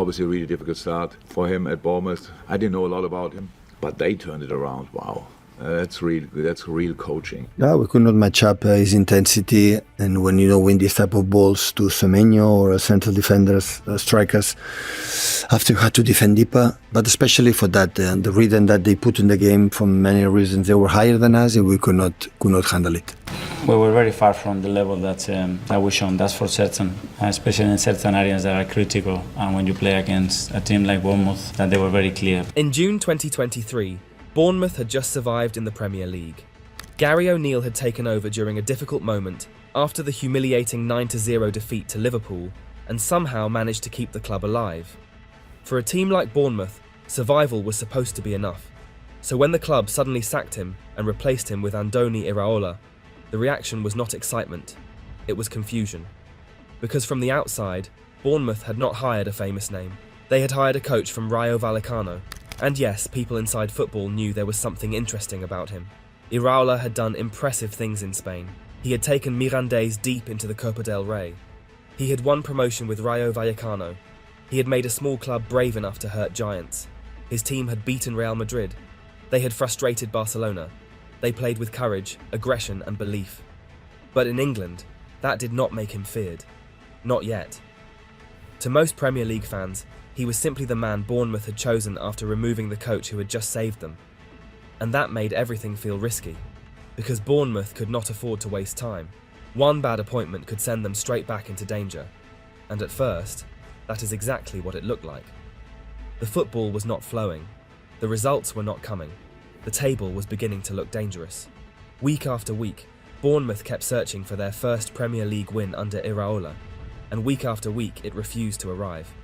Obviously a really difficult start for him at Bournemouth. I didn't know a lot about him, but they turned it around. Wow. That's real coaching. Yeah, we could not match up his intensity, and when you win this type of balls to Semenyo or central defenders, strikers, after you had to defend deeper, but especially for that, the rhythm that they put in the game, for many reasons, they were higher than us, and we could not handle it. We were very far from the level that we shown. That's for certain, especially in certain areas that are critical. And when you play against a team like Bournemouth, that they were very clear. In June 2023. Bournemouth had just survived in the Premier League. Gary O'Neill had taken over during a difficult moment after the humiliating 9-0 defeat to Liverpool and somehow managed to keep the club alive. For a team like Bournemouth, survival was supposed to be enough. So when the club suddenly sacked him and replaced him with Andoni Iraola, the reaction was not excitement, it was confusion. Because from the outside, Bournemouth had not hired a famous name. They had hired a coach from Rayo Vallecano. And yes, people inside football knew there was something interesting about him. Iraola had done impressive things in Spain. He had taken Mirandés deep into the Copa del Rey. He had won promotion with Rayo Vallecano. He had made a small club brave enough to hurt giants. His team had beaten Real Madrid. They had frustrated Barcelona. They played with courage, aggression and belief. But in England, that did not make him feared. Not yet. To most Premier League fans, he was simply the man Bournemouth had chosen after removing the coach who had just saved them. And that made everything feel risky, because Bournemouth could not afford to waste time. One bad appointment could send them straight back into danger. And at first, that is exactly what it looked like. The football was not flowing. The results were not coming. The table was beginning to look dangerous. Week after week, Bournemouth kept searching for their first Premier League win under Iraola, and week after week it refused to arrive.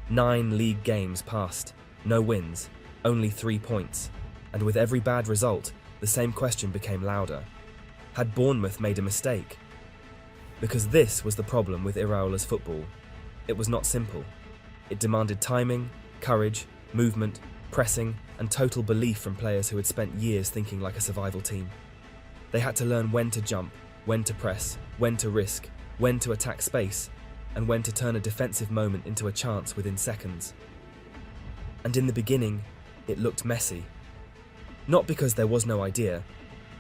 9 league games passed, no wins, only 3 points, and with every bad result, the same question became louder. Had Bournemouth made a mistake? Because this was the problem with Iraola's football. It was not simple. It demanded timing, courage, movement, pressing, and total belief from players who had spent years thinking like a survival team. They had to learn when to jump, when to press, when to risk, when to attack space, and when to turn a defensive moment into a chance within seconds. And in the beginning, it looked messy. Not because there was no idea,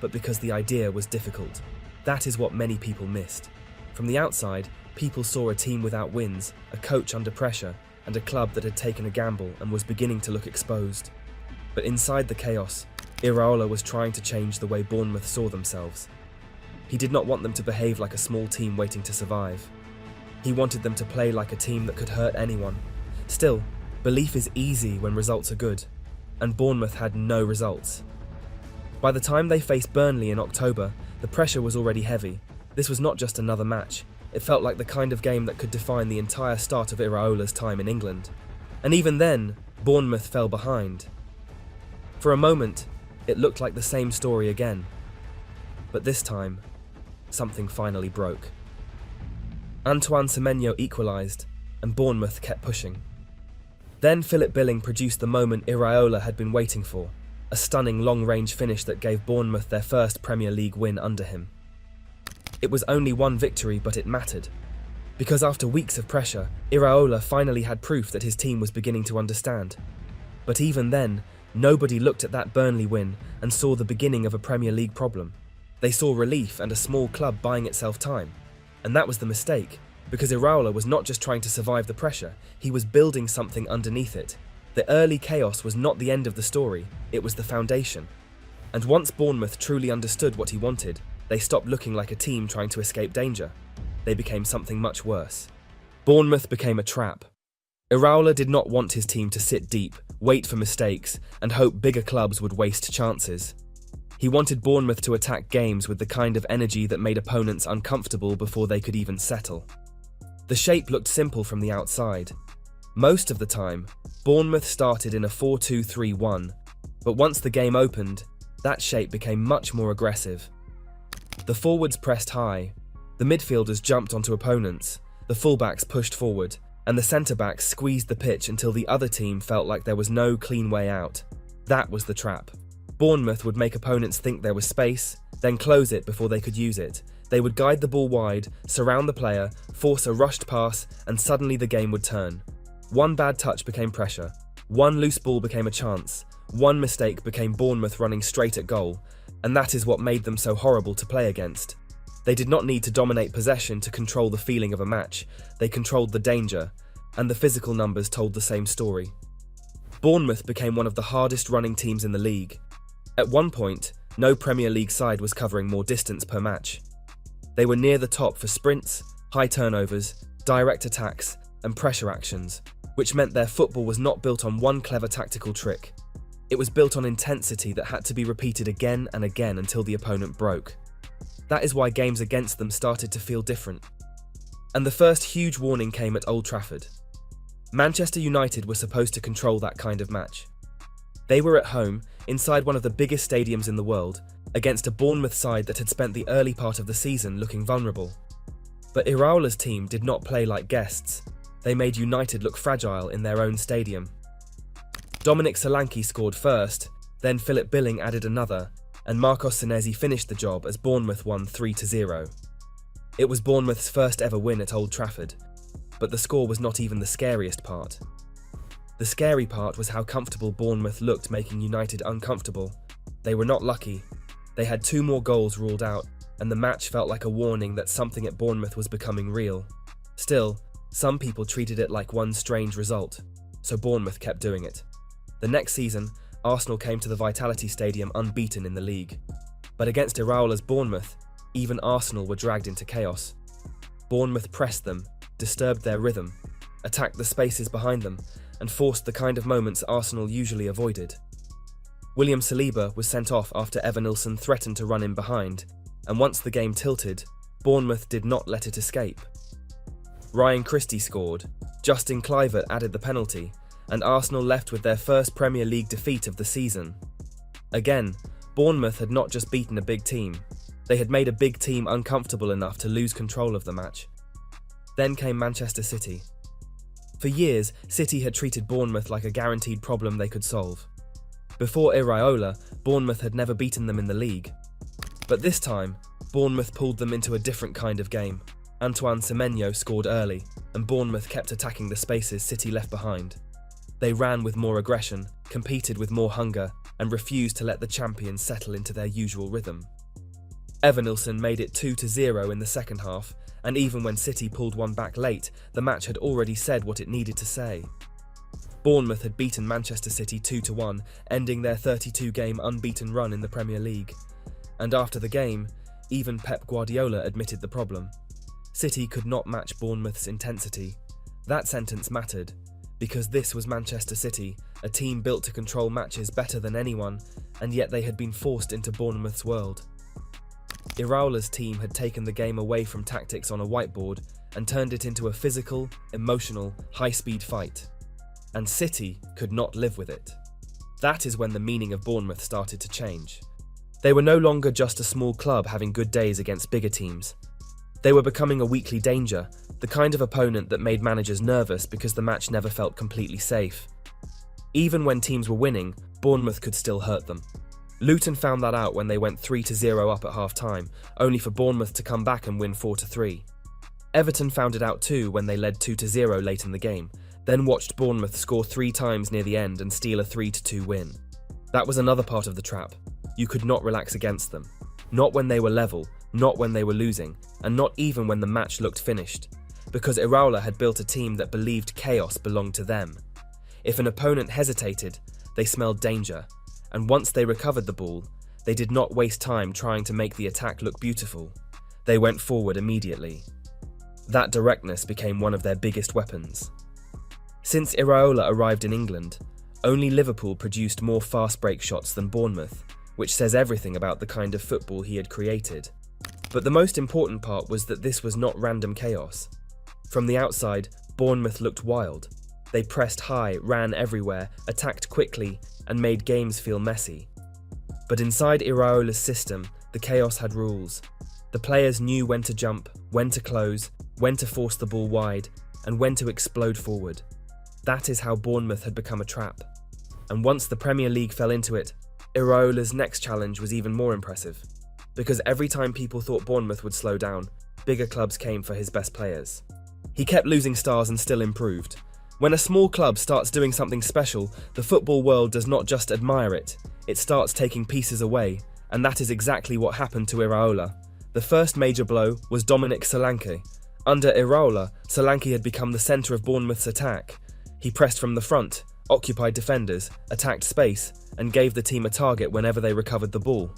but because the idea was difficult. That is what many people missed. From the outside, people saw a team without wins, a coach under pressure, and a club that had taken a gamble and was beginning to look exposed. But inside the chaos, Iraola was trying to change the way Bournemouth saw themselves. He did not want them to behave like a small team waiting to survive. He wanted them to play like a team that could hurt anyone. Still, belief is easy when results are good, and Bournemouth had no results. By the time they faced Burnley in October, the pressure was already heavy. This was not just another match. It felt like the kind of game that could define the entire start of Iraola's time in England. And even then, Bournemouth fell behind. For a moment, it looked like the same story again. But this time, something finally broke. Antoine Semenyo equalised, and Bournemouth kept pushing. Then Philip Billing produced the moment Iraola had been waiting for, a stunning long-range finish that gave Bournemouth their first Premier League win under him. It was only one victory, but it mattered. Because after weeks of pressure, Iraola finally had proof that his team was beginning to understand. But even then, nobody looked at that Burnley win and saw the beginning of a Premier League problem. They saw relief and a small club buying itself time. And that was the mistake, because Iraola was not just trying to survive the pressure, he was building something underneath it. The early chaos was not the end of the story, it was the foundation. And once Bournemouth truly understood what he wanted, they stopped looking like a team trying to escape danger. They became something much worse. Bournemouth became a trap. Iraola did not want his team to sit deep, wait for mistakes, and hope bigger clubs would waste chances. He wanted Bournemouth to attack games with the kind of energy that made opponents uncomfortable before they could even settle. The shape looked simple from the outside. Most of the time, Bournemouth started in a 4-2-3-1, but once the game opened, that shape became much more aggressive. The forwards pressed high, the midfielders jumped onto opponents, the fullbacks pushed forward, and the centre-backs squeezed the pitch until the other team felt like there was no clean way out. That was the trap. Bournemouth would make opponents think there was space, then close it before they could use it. They would guide the ball wide, surround the player, force a rushed pass, and suddenly the game would turn. One bad touch became pressure. One loose ball became a chance. One mistake became Bournemouth running straight at goal, and that is what made them so horrible to play against. They did not need to dominate possession to control the feeling of a match. They controlled the danger, and the physical numbers told the same story. Bournemouth became one of the hardest running teams in the league. At one point, no Premier League side was covering more distance per match. They were near the top for sprints, high turnovers, direct attacks, and pressure actions, which meant their football was not built on one clever tactical trick. It was built on intensity that had to be repeated again and again until the opponent broke. That is why games against them started to feel different. And the first huge warning came at Old Trafford. Manchester United were supposed to control that kind of match. They were at home, inside one of the biggest stadiums in the world, against a Bournemouth side that had spent the early part of the season looking vulnerable. But Iraola's team did not play like guests. They made United look fragile in their own stadium. Dominic Solanke scored first, then Philip Billing added another, and Marcos Senesi finished the job as Bournemouth won 3-0. It was Bournemouth's first ever win at Old Trafford, but the score was not even the scariest part. The scary part was how comfortable Bournemouth looked, making United uncomfortable. They were not lucky. They had 2 more goals ruled out, and the match felt like a warning that something at Bournemouth was becoming real. Still, some people treated it like one strange result, so Bournemouth kept doing it. The next season, Arsenal came to the Vitality Stadium unbeaten in the league. But against Iraola's Bournemouth, even Arsenal were dragged into chaos. Bournemouth pressed them, disturbed their rhythm, attacked the spaces behind them, and forced the kind of moments Arsenal usually avoided. William Saliba was sent off after Evanilson threatened to run in behind, and once the game tilted, Bournemouth did not let it escape. Ryan Christie scored, Justin Kluivert added the penalty, and Arsenal left with their first Premier League defeat of the season. Again, Bournemouth had not just beaten a big team, they had made a big team uncomfortable enough to lose control of the match. Then came Manchester City. For years, City had treated Bournemouth like a guaranteed problem they could solve. Before Iraola, Bournemouth had never beaten them in the league. But this time, Bournemouth pulled them into a different kind of game. Antoine Semenyo scored early, and Bournemouth kept attacking the spaces City left behind. They ran with more aggression, competed with more hunger, and refused to let the champions settle into their usual rhythm. Evanilson made it 2-0 in the second half, and even when City pulled one back late, the match had already said what it needed to say. Bournemouth had beaten Manchester City 2-1, ending their 32-game unbeaten run in the Premier League. And after the game, even Pep Guardiola admitted the problem. City could not match Bournemouth's intensity. That sentence mattered, because this was Manchester City, a team built to control matches better than anyone, and yet they had been forced into Bournemouth's world. Iraola's team had taken the game away from tactics on a whiteboard and turned it into a physical, emotional, high-speed fight. And City could not live with it. That is when the meaning of Bournemouth started to change. They were no longer just a small club having good days against bigger teams. They were becoming a weekly danger, the kind of opponent that made managers nervous because the match never felt completely safe. Even when teams were winning, Bournemouth could still hurt them. Luton found that out when they went 3-0 up at half-time, only for Bournemouth to come back and win 4-3. Everton found it out too when they led 2-0 late in the game, then watched Bournemouth score 3 times near the end and steal a 3-2 win. That was another part of the trap. You could not relax against them. Not when they were level, not when they were losing, and not even when the match looked finished. Because Iraola had built a team that believed chaos belonged to them. If an opponent hesitated, they smelled danger. And once they recovered the ball, they did not waste time trying to make the attack look beautiful. They went forward immediately. That directness became one of their biggest weapons. Since Iraola arrived in England, only Liverpool produced more fast break shots than Bournemouth, which says everything about the kind of football he had created. But the most important part was that this was not random chaos. From the outside, Bournemouth looked wild. They pressed high, ran everywhere, attacked quickly, and made games feel messy. But inside Iraola's system, the chaos had rules. The players knew when to jump, when to close, when to force the ball wide, and when to explode forward. That is how Bournemouth had become a trap. And once the Premier League fell into it, Iraola's next challenge was even more impressive. Because every time people thought Bournemouth would slow down, bigger clubs came for his best players. He kept losing stars and still improved. When a small club starts doing something special, the football world does not just admire it, it starts taking pieces away, and that is exactly what happened to Iraola. The first major blow was Dominic Solanke. Under Iraola, Solanke had become the centre of Bournemouth's attack. He pressed from the front, occupied defenders, attacked space, and gave the team a target whenever they recovered the ball.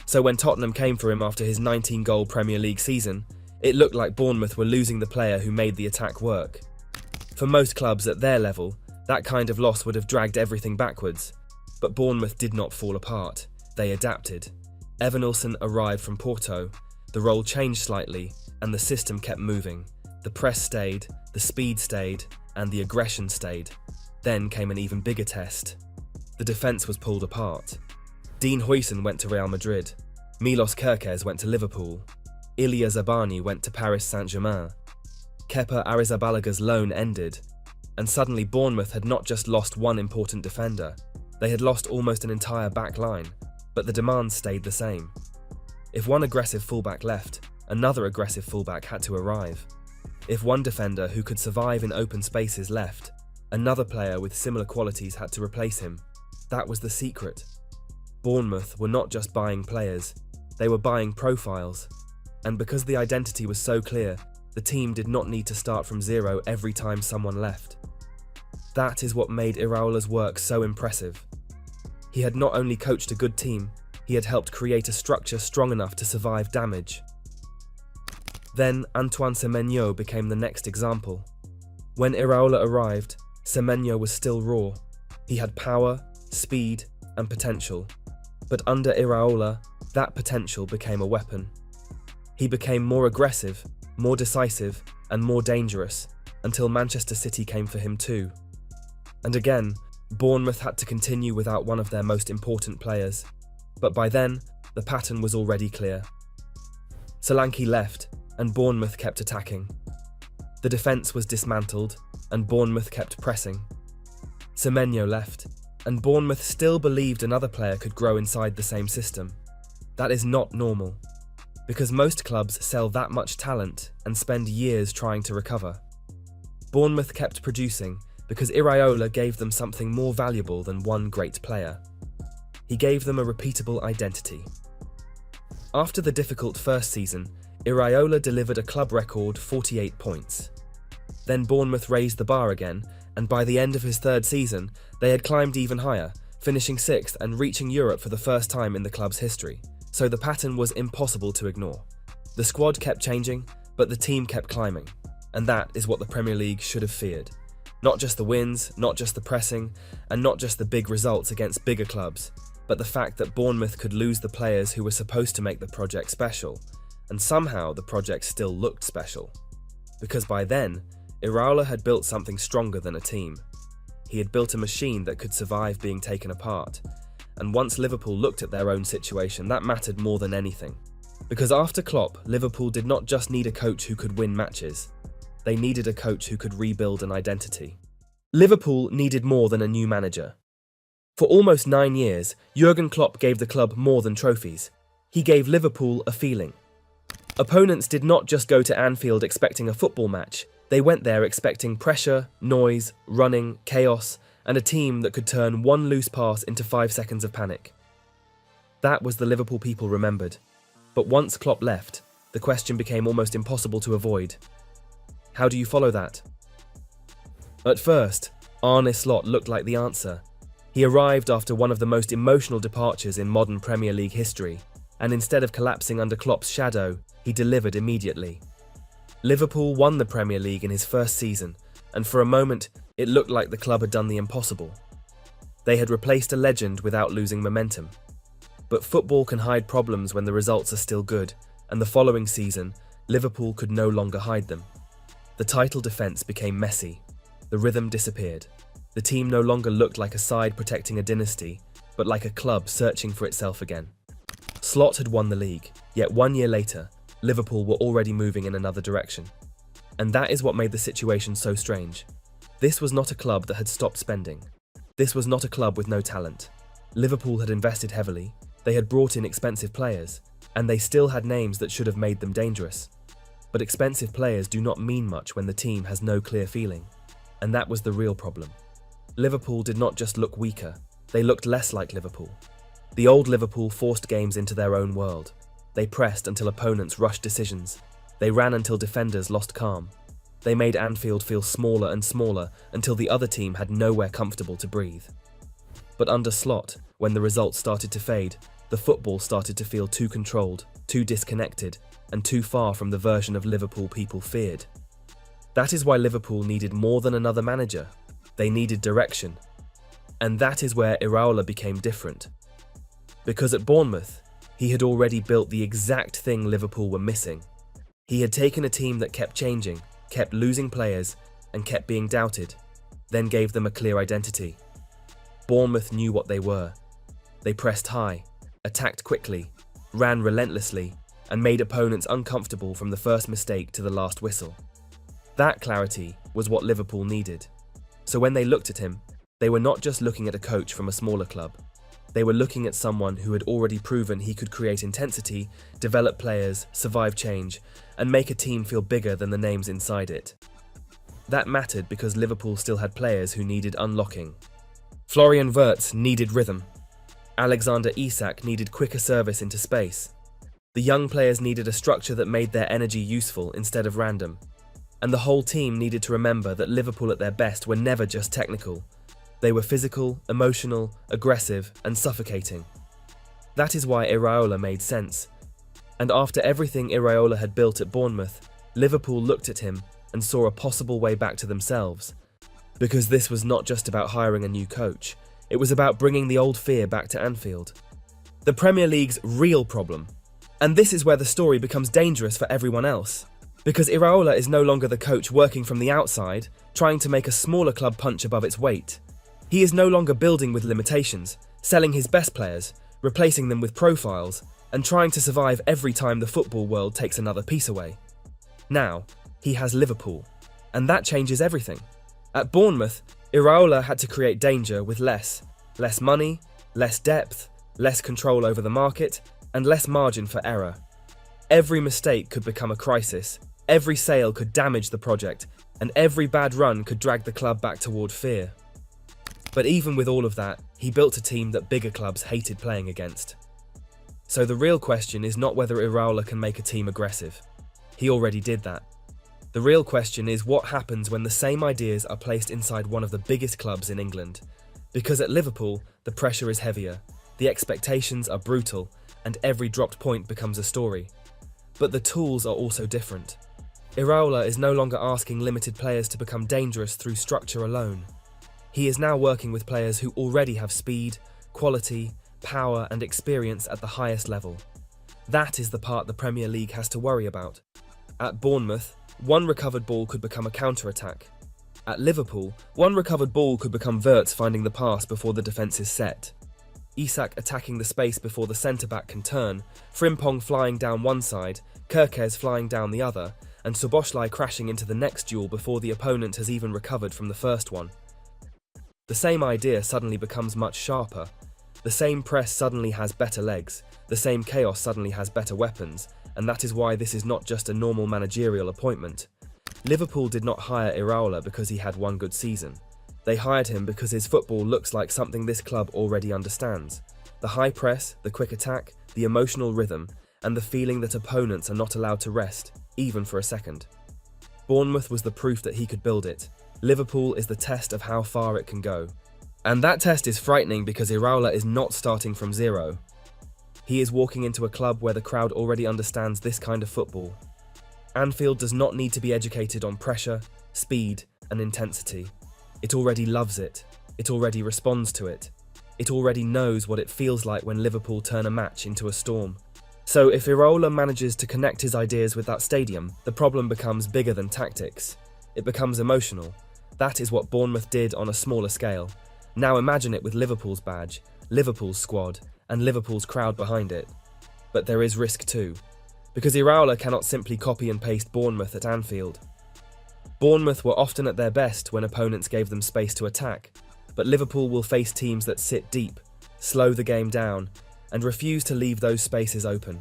So when Tottenham came for him after his 19-goal Premier League season, it looked like Bournemouth were losing the player who made the attack work. For most clubs at their level, that kind of loss would have dragged everything backwards. But Bournemouth did not fall apart. They adapted. Evanilson arrived from Porto, the role changed slightly, and the system kept moving. The press stayed, the speed stayed, and the aggression stayed. Then came an even bigger test. The defence was pulled apart. Dean Huijsen went to Real Madrid. Milos Kerkez went to Liverpool. Ilya Zabani went to Paris Saint-Germain. Kepa Arrizabalaga's loan ended. And suddenly Bournemouth had not just lost one important defender, they had lost almost an entire back line, but the demands stayed the same. If one aggressive fullback left, another aggressive fullback had to arrive. If one defender who could survive in open spaces left, another player with similar qualities had to replace him. That was the secret. Bournemouth were not just buying players, they were buying profiles. And because the identity was so clear, the team did not need to start from zero every time someone left. That is what made Iraola's work so impressive. He had not only coached a good team, he had helped create a structure strong enough to survive damage. Then Antoine Semenyo became the next example. When Iraola arrived, Semenyo was still raw. He had power, speed, and potential. But under Iraola, that potential became a weapon. He became more aggressive, more decisive, and more dangerous, until Manchester City came for him too. And again, Bournemouth had to continue without one of their most important players. But by then, the pattern was already clear. Solanke left, and Bournemouth kept attacking. The defence was dismantled, and Bournemouth kept pressing. Semenyo left, and Bournemouth still believed another player could grow inside the same system. That is not normal, because most clubs sell that much talent and spend years trying to recover. Bournemouth kept producing because Iraola gave them something more valuable than one great player. He gave them a repeatable identity. After the difficult first season, Iraola delivered a club record 48 points. Then Bournemouth raised the bar again, and by the end of his third season, they had climbed even higher, finishing 6th and reaching Europe for the first time in the club's history. So the pattern was impossible to ignore. The squad kept changing, but the team kept climbing. And that is what the Premier League should have feared. Not just the wins, not just the pressing, and not just the big results against bigger clubs, but the fact that Bournemouth could lose the players who were supposed to make the project special, and somehow the project still looked special. Because by then, Iraola had built something stronger than a team. He had built a machine that could survive being taken apart, and once Liverpool looked at their own situation, that mattered more than anything. Because after Klopp, Liverpool did not just need a coach who could win matches, they needed a coach who could rebuild an identity. Liverpool needed more than a new manager. For almost 9 years, Jurgen Klopp gave the club more than trophies. He gave Liverpool a feeling. Opponents did not just go to Anfield expecting a football match, they went there expecting pressure, noise, running, chaos, and a team that could turn one loose pass into 5 seconds of panic. That was the Liverpool people remembered. But once Klopp left, the question became almost impossible to avoid. How do you follow that? At first, Arne Slot looked like the answer. He arrived after one of the most emotional departures in modern Premier League history, and instead of collapsing under Klopp's shadow, he delivered immediately. Liverpool won the Premier League in his first season, and for a moment, it looked like the club had done the impossible. They had replaced a legend without losing momentum. But football can hide problems when the results are still good, and the following season, Liverpool could no longer hide them. The title defence became messy. The rhythm disappeared. The team no longer looked like a side protecting a dynasty, but like a club searching for itself again. Slot had won the league, yet 1 year later, Liverpool were already moving in another direction. And that is what made the situation so strange. This was not a club that had stopped spending. This was not a club with no talent. Liverpool had invested heavily, they had brought in expensive players, and they still had names that should have made them dangerous. But expensive players do not mean much when the team has no clear feeling. And that was the real problem. Liverpool did not just look weaker, they looked less like Liverpool. The old Liverpool forced games into their own world. They pressed until opponents rushed decisions. They ran until defenders lost calm. They made Anfield feel smaller and smaller until the other team had nowhere comfortable to breathe. But under Slot, when the results started to fade, the football started to feel too controlled, too disconnected, and too far from the version of Liverpool people feared. That is why Liverpool needed more than another manager. They needed direction. And that is where Iraola became different. Because at Bournemouth, he had already built the exact thing Liverpool were missing. He had taken a team that kept changing, kept losing players, and kept being doubted, then gave them a clear identity. Bournemouth knew what they were. They pressed high, attacked quickly, ran relentlessly, and made opponents uncomfortable from the first mistake to the last whistle. That clarity was what Liverpool needed. So when they looked at him, they were not just looking at a coach from a smaller club. They were looking at someone who had already proven he could create intensity, develop players, survive change, and make a team feel bigger than the names inside it. That mattered because Liverpool still had players who needed unlocking. Florian Wirtz needed rhythm. Alexander Isak needed quicker service into space. The young players needed a structure that made their energy useful instead of random. And the whole team needed to remember that Liverpool at their best were never just technical. They were physical, emotional, aggressive, and suffocating. That is why Iraola made sense. And after everything Iraola had built at Bournemouth, Liverpool looked at him and saw a possible way back to themselves. Because this was not just about hiring a new coach, it was about bringing the old fear back to Anfield. The Premier League's real problem. And this is where the story becomes dangerous for everyone else. Because Iraola is no longer the coach working from the outside, trying to make a smaller club punch above its weight. He is no longer building with limitations, selling his best players, replacing them with profiles, and trying to survive every time the football world takes another piece away. Now, he has Liverpool, and that changes everything. At Bournemouth, Iraola had to create danger with less money, less depth, less control over the market, and less margin for error. Every mistake could become a crisis, every sale could damage the project, and every bad run could drag the club back toward fear. But even with all of that, he built a team that bigger clubs hated playing against. So the real question is not whether Iraola can make a team aggressive. He already did that. The real question is what happens when the same ideas are placed inside one of the biggest clubs in England. Because at Liverpool, the pressure is heavier, the expectations are brutal, and every dropped point becomes a story. But the tools are also different. Iraola is no longer asking limited players to become dangerous through structure alone. He is now working with players who already have speed, quality, power, and experience at the highest level. That is the part the Premier League has to worry about. At Bournemouth, one recovered ball could become a counter-attack. At Liverpool, one recovered ball could become Wirtz finding the pass before the defence is set. Isak attacking the space before the centre-back can turn, Frimpong flying down one side, Kerkez flying down the other, and Szoboszlai crashing into the next duel before the opponent has even recovered from the first one. The same idea suddenly becomes much sharper. The same press suddenly has better legs, the same chaos suddenly has better weapons, and that is why this is not just a normal managerial appointment. Liverpool did not hire Iraola because he had one good season. They hired him because his football looks like something this club already understands. The high press, the quick attack, the emotional rhythm, and the feeling that opponents are not allowed to rest, even for a second. Bournemouth was the proof that he could build it. Liverpool is the test of how far it can go. And that test is frightening because Iraola is not starting from zero. He is walking into a club where the crowd already understands this kind of football. Anfield does not need to be educated on pressure, speed, and intensity. It already loves it. It already responds to it. It already knows what it feels like when Liverpool turn a match into a storm. So if Iraola manages to connect his ideas with that stadium, the problem becomes bigger than tactics. It becomes emotional. That is what Bournemouth did on a smaller scale. Now imagine it with Liverpool's badge, Liverpool's squad, and Liverpool's crowd behind it. But there is risk too, because Iraola cannot simply copy and paste Bournemouth at Anfield. Bournemouth were often at their best when opponents gave them space to attack, but Liverpool will face teams that sit deep, slow the game down, and refuse to leave those spaces open.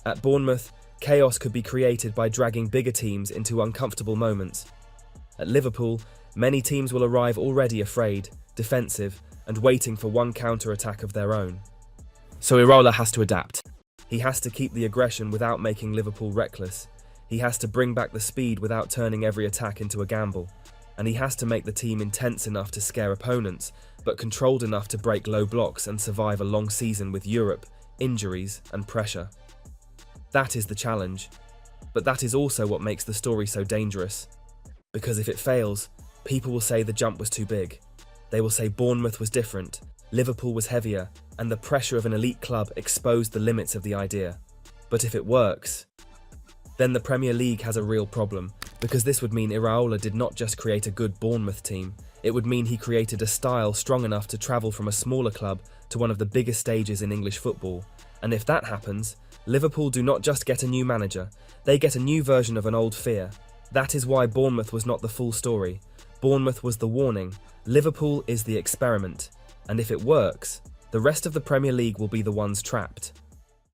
At Bournemouth, chaos could be created by dragging bigger teams into uncomfortable moments. At Liverpool, Many teams will arrive already afraid, defensive, and waiting for one counter-attack of their own. So Iraola has to adapt. He has to keep the aggression without making Liverpool reckless. He has to bring back the speed without turning every attack into a gamble. And he has to make the team intense enough to scare opponents, but controlled enough to break low blocks and survive a long season with Europe, injuries, and pressure. That is the challenge. But that is also what makes the story so dangerous. Because if it fails, people will say the jump was too big. They will say Bournemouth was different, Liverpool was heavier, and the pressure of an elite club exposed the limits of the idea. But if it works, then the Premier League has a real problem, because this would mean Iraola did not just create a good Bournemouth team, it would mean he created a style strong enough to travel from a smaller club to one of the biggest stages in English football. And if that happens, Liverpool do not just get a new manager, they get a new version of an old fear. That is why Bournemouth was not the full story. Bournemouth was the warning. Liverpool is the experiment. And if it works, the rest of the Premier League will be the ones trapped.